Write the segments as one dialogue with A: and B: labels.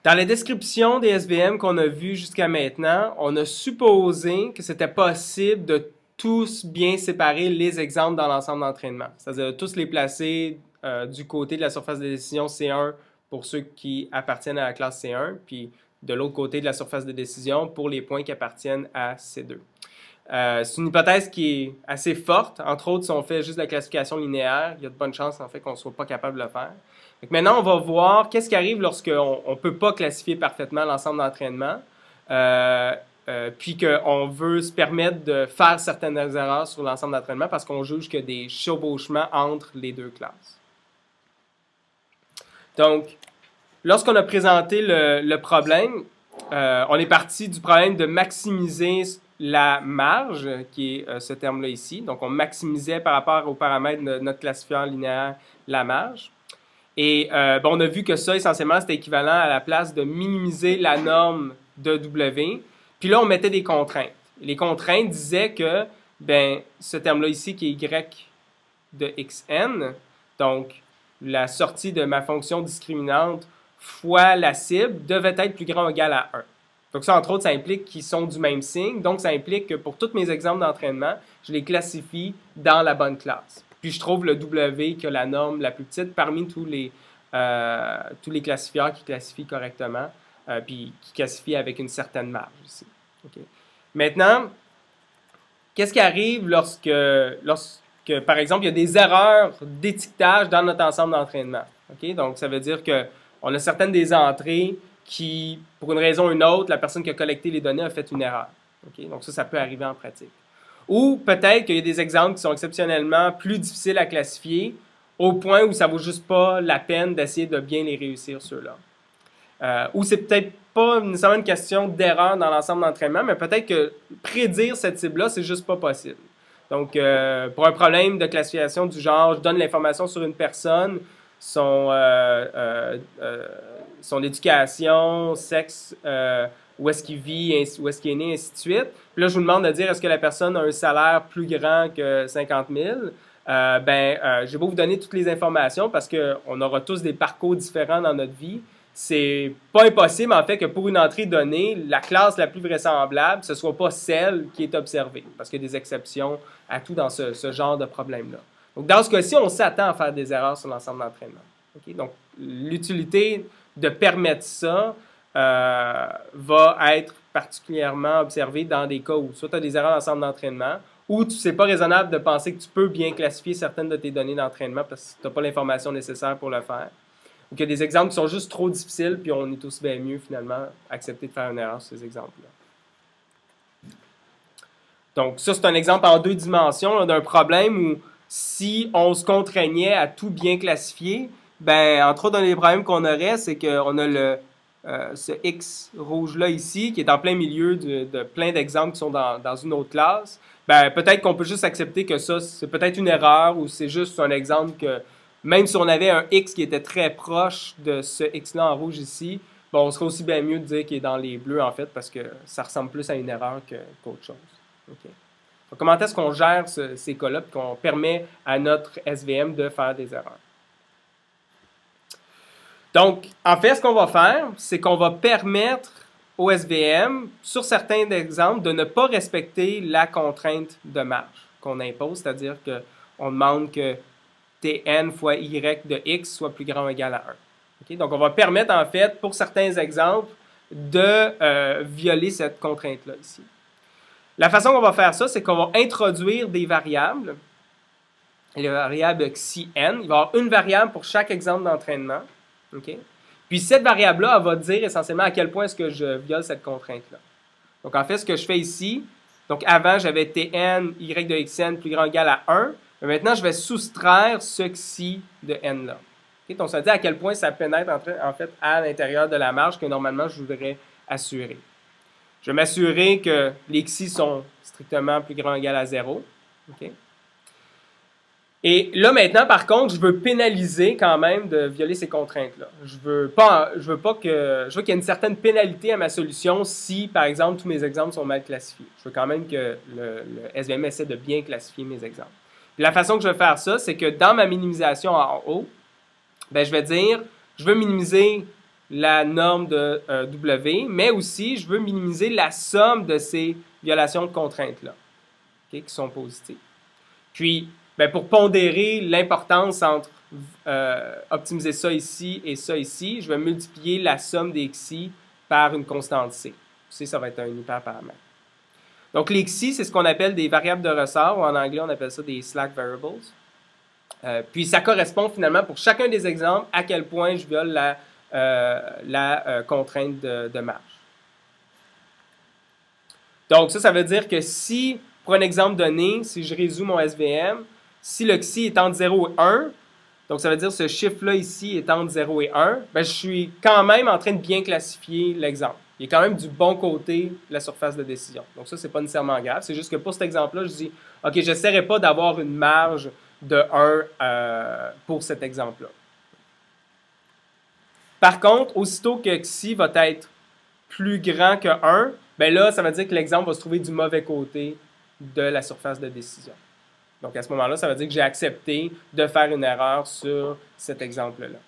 A: Dans la description des SVM qu'on a vues jusqu'à maintenant, on a supposé que c'était possible de tous bien séparer les exemples dans l'ensemble d'entraînement. C'est-à-dire de tous les placer du côté de la surface de décision C1 pour ceux qui appartiennent à la classe C1, puis de l'autre côté de la surface de décision pour les points qui appartiennent à C2. C'est une hypothèse qui est assez forte. Entre autres, si on fait juste la classification linéaire, il y a de bonnes chances en fait qu'on ne soit pas capable de le faire. Donc maintenant, on va voir qu'est-ce qui arrive lorsqu'on ne peut pas classifier parfaitement l'ensemble d'entraînement, puis qu'on veut se permettre de faire certaines erreurs sur l'ensemble d'entraînement parce qu'on juge qu'il y a des chevauchements entre les deux classes. Donc, lorsqu'on a présenté le problème, on est parti du problème de maximiser la marge, qui est ce terme-là ici. Donc, on maximisait par rapport aux paramètres de notre classifieur linéaire la marge. Et on a vu que ça, essentiellement, c'était équivalent à la place de minimiser la norme de W. Puis là, on mettait des contraintes. Les contraintes disaient que ce terme-là ici, qui est Y de xn, donc la sortie de ma fonction discriminante fois la cible, devait être plus grand ou égal à 1. Donc ça, entre autres, ça implique qu'ils sont du même signe. Donc, ça implique que pour tous mes exemples d'entraînement, je les classifie dans la bonne classe. Puis je trouve le W qui a la norme la plus petite parmi tous les classifieurs qui classifient correctement, puis qui classifient avec une certaine marge ici. Okay. Maintenant, qu'est-ce qui arrive lorsque, par exemple, il y a des erreurs d'étiquetage dans notre ensemble d'entraînement? Okay? Donc, ça veut dire qu'on a certaines des entrées qui, pour une raison ou une autre, la personne qui a collecté les données a fait une erreur. Okay? Donc ça peut arriver en pratique. Ou peut-être qu'il y a des exemples qui sont exceptionnellement plus difficiles à classifier au point où ça ne vaut juste pas la peine d'essayer de bien les réussir ceux-là. Ou c'est peut-être pas nécessairement une question d'erreur dans l'ensemble d'entraînement, mais peut-être que prédire cette cible-là, c'est juste pas possible. Donc, pour un problème de classification du genre, je donne l'information sur une personne, son éducation, sexe, où est-ce qu'il vit, où est-ce qu'il est né, ainsi de suite. Puis là, je vous demande de dire, est-ce que la personne a un salaire plus grand que 50 000? Je vais vous donner toutes les informations parce qu'on aura tous des parcours différents dans notre vie. C'est pas impossible, en fait, que pour une entrée donnée, la classe la plus vraisemblable, ce ne soit pas celle qui est observée, parce qu'il y a des exceptions à tout dans ce genre de problème-là. Donc, dans ce cas-ci, on s'attend à faire des erreurs sur l'ensemble d'entraînement. Okay? Donc, l'utilité de permettre ça va être particulièrement observée dans des cas où soit tu as des erreurs d'ensemble d'entraînement, ou c'est pas raisonnable de penser que tu peux bien classifier certaines de tes données d'entraînement parce que tu n'as pas l'information nécessaire pour le faire. Ou qu'il y a des exemples qui sont juste trop difficiles, puis on est tous bien mieux, finalement, accepter de faire une erreur sur ces exemples-là. Donc, ça, c'est un exemple en 2 dimensions d'un problème où si on se contraignait à tout bien classifier, entre autres, un des problèmes qu'on aurait, c'est qu'on a ce X rouge-là ici, qui est en plein milieu de plein d'exemples qui sont dans une autre classe. Peut-être qu'on peut juste accepter que ça, c'est peut-être une erreur ou c'est juste un exemple que même si on avait un X qui était très proche de ce X-là en rouge ici, on serait aussi bien mieux de dire qu'il est dans les bleus, en fait, parce que ça ressemble plus à une erreur qu'autre chose. Okay. Donc, comment est-ce qu'on gère ces cas-là et qu'on permet à notre SVM de faire des erreurs? Donc, en fait, ce qu'on va faire, c'est qu'on va permettre au SVM, sur certains exemples, de ne pas respecter la contrainte de marge qu'on impose, c'est-à-dire qu'on demande que Tn fois y de x soit plus grand ou égal à 1. Okay? Donc, on va permettre, en fait, pour certains exemples, de violer cette contrainte-là ici. La façon qu'on va faire ça, c'est qu'on va introduire des variables. Les variables xi n. Il va y avoir une variable pour chaque exemple d'entraînement. Okay? Puis, cette variable-là, elle va dire essentiellement à quel point est-ce que je viole cette contrainte-là. Donc, en fait, ce que je fais ici, donc avant, j'avais Tn, y de xn plus grand ou égal à 1. Mais maintenant, je vais soustraire ce xi de n-là. Okay? Donc, ça veut dire à quel point ça pénètre en fait à l'intérieur de la marge que normalement je voudrais assurer. Je vais m'assurer que les xi sont strictement plus grand ou égal à 0. Okay? Et là, maintenant, par contre, je veux pénaliser quand même de violer ces contraintes-là. Je veux qu'il y ait une certaine pénalité à ma solution si, par exemple, tous mes exemples sont mal classifiés. Je veux quand même que le SVM essaie de bien classifier mes exemples. Puis la façon que je vais faire ça, c'est que dans ma minimisation en haut, je vais dire, je veux minimiser la norme de W, mais aussi je veux minimiser la somme de ces violations de contraintes-là, okay, qui sont positives. Puis, ben, pour pondérer l'importance entre optimiser ça ici et ça ici, je vais multiplier la somme des xi par une constante c. C, ça va être un hyperparamètre. Donc, les xi, c'est ce qu'on appelle des variables de ressort, ou en anglais, on appelle ça des slack variables. Puis, ça correspond finalement, pour chacun des exemples, à quel point je viole la contrainte de marge. Donc, ça veut dire que si, pour un exemple donné, si je résous mon SVM, si le xi est entre 0 et 1, donc ça veut dire que ce chiffre-là ici est entre 0 et 1, ben, je suis quand même en train de bien classifier l'exemple. Il est quand même du bon côté de la surface de décision. Donc ça, c'est pas nécessairement grave. C'est juste que pour cet exemple-là, je dis, OK, je n'essaierai pas d'avoir une marge de 1 pour cet exemple-là. Par contre, aussitôt que xi va être plus grand que 1, ben là, ça veut dire que l'exemple va se trouver du mauvais côté de la surface de décision. Donc, à ce moment-là, ça veut dire que j'ai accepté de faire une erreur sur cet exemple-là.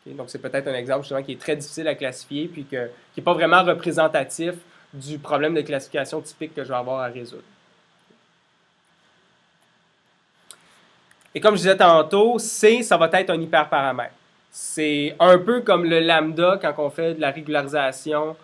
A: Okay? Donc, c'est peut-être un exemple justement qui est très difficile à classifier puis qui n'est pas vraiment représentatif du problème de classification typique que je vais avoir à résoudre. Et comme je disais tantôt, C, ça va être un hyperparamètre. C'est un peu comme le lambda quand on fait de la régularisation,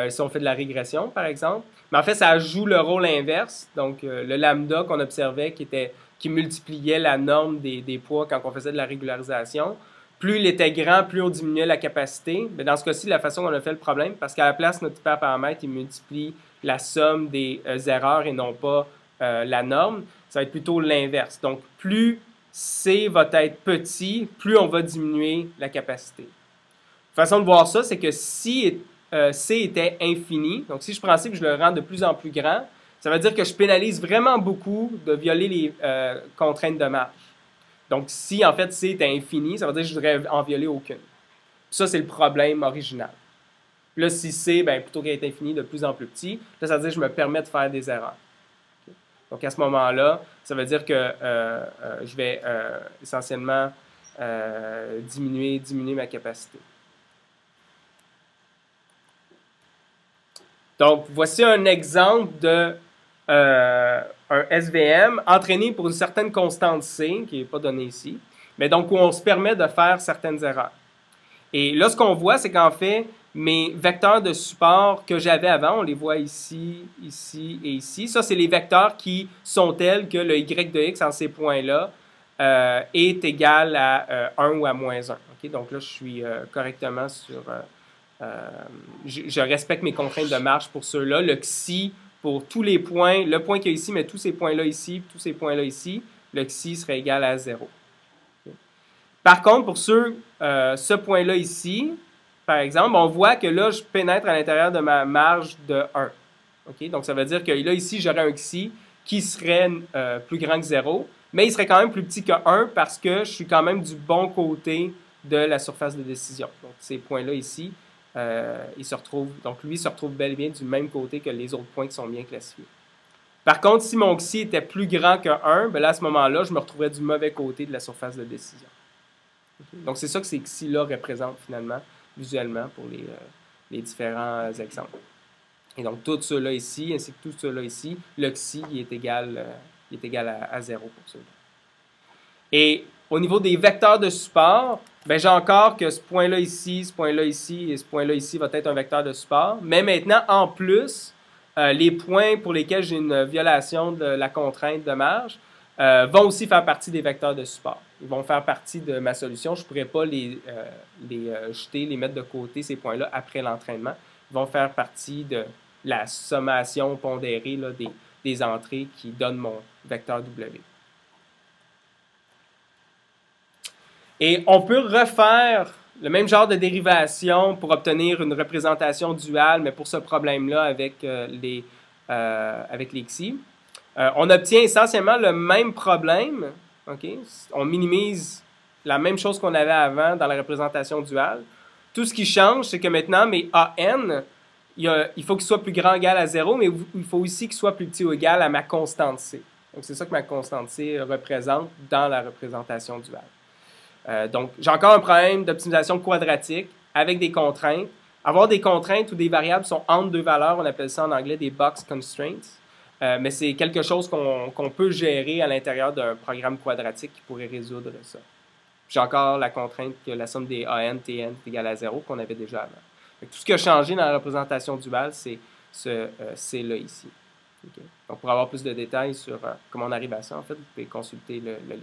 A: si on fait de la régression, par exemple. Mais en fait, ça joue le rôle inverse. Donc, le lambda qu'on observait qui multipliait la norme des poids quand on faisait de la régularisation, plus il était grand, plus on diminuait la capacité. Mais dans ce cas-ci, la façon dont on a fait le problème, parce qu'à la place, notre hyperparamètre, il multiplie la somme des erreurs et non pas la norme, ça va être plutôt l'inverse. Donc, plus C va être petit, plus on va diminuer la capacité. La façon de voir ça, c'est que si C était infini, donc si je prends C et que je le rends de plus en plus grand, ça veut dire que je pénalise vraiment beaucoup de violer les contraintes de marge. Donc si en fait C était infini, ça veut dire que je ne voudrais en violer aucune. Ça, c'est le problème original. Là, si C, ben, plutôt qu'être infini, de plus en plus petit, là, ça veut dire que je me permets de faire des erreurs. Donc, à ce moment-là, ça veut dire que je vais essentiellement diminuer ma capacité. Donc, voici un exemple de un SVM entraîné pour une certaine constante C, qui n'est pas donnée ici, mais donc où on se permet de faire certaines erreurs. Et là, ce qu'on voit, c'est qu'en fait, mes vecteurs de support que j'avais avant, on les voit ici, ici et ici. Ça, c'est les vecteurs qui sont tels que le y de x en ces points-là est égal à 1 ou à moins 1. Okay? Donc là, je suis correctement sur... je respecte mes contraintes de marge pour ceux-là. Le xi, pour tous les points, le point qu'il y a ici, mais tous ces points-là ici, tous ces points-là ici, le xi serait égal à 0. Okay? Par contre, pour ce point-là ici, par exemple, on voit que là, je pénètre à l'intérieur de ma marge de 1. Okay? Donc, ça veut dire que là, ici, j'aurais un xi qui serait plus grand que 0, mais il serait quand même plus petit que 1 parce que je suis quand même du bon côté de la surface de décision. Donc, ces points-là ici, il se retrouve, donc lui, il se retrouve bel et bien du même côté que les autres points qui sont bien classifiés. Par contre, si mon xi était plus grand que 1, ben là, à ce moment-là, je me retrouverais du mauvais côté de la surface de décision. Okay? Donc, c'est ça que ces xi-là représentent finalement, visuellement, pour les différents exemples. Et donc, tout cela ici, ainsi que tout cela ici, le xi il est égal à 0 pour ceux-là. Et au niveau des vecteurs de support, ben, j'ai encore que ce point-là ici, ce point-là ici et ce point-là ici va être un vecteur de support. Mais maintenant, en plus, les points pour lesquels j'ai une violation de la contrainte de marge vont aussi faire partie des vecteurs de support. Ils vont faire partie de ma solution. Je ne pourrais pas les jeter, les mettre de côté, ces points-là, après l'entraînement. Ils vont faire partie de la sommation pondérée là, des entrées qui donnent mon vecteur W. Et on peut refaire le même genre de dérivation pour obtenir une représentation duale, mais pour ce problème-là avec les xi. On obtient essentiellement le même problème. Okay? On minimise la même chose qu'on avait avant dans la représentation duale. Tout ce qui change, c'est que maintenant, mes AN, il faut qu'il soit plus grand ou égal à 0, mais il faut aussi qu'il soit plus petit ou égal à ma constante C. Donc, c'est ça que ma constante C représente dans la représentation duale. Donc, j'ai encore un problème d'optimisation quadratique avec des contraintes. Avoir des contraintes ou des variables sont entre deux valeurs, on appelle ça en anglais des box constraints. Mais c'est quelque chose qu'on peut gérer à l'intérieur d'un programme quadratique qui pourrait résoudre ça. J'ai encore la contrainte que la somme des AN, TN est égale à 0 qu'on avait déjà avant. Donc, tout ce qui a changé dans la représentation duale, c'est ce C-là ici. Okay. Donc, pour avoir plus de détails sur comment on arrive à ça, en fait, vous pouvez consulter le livre.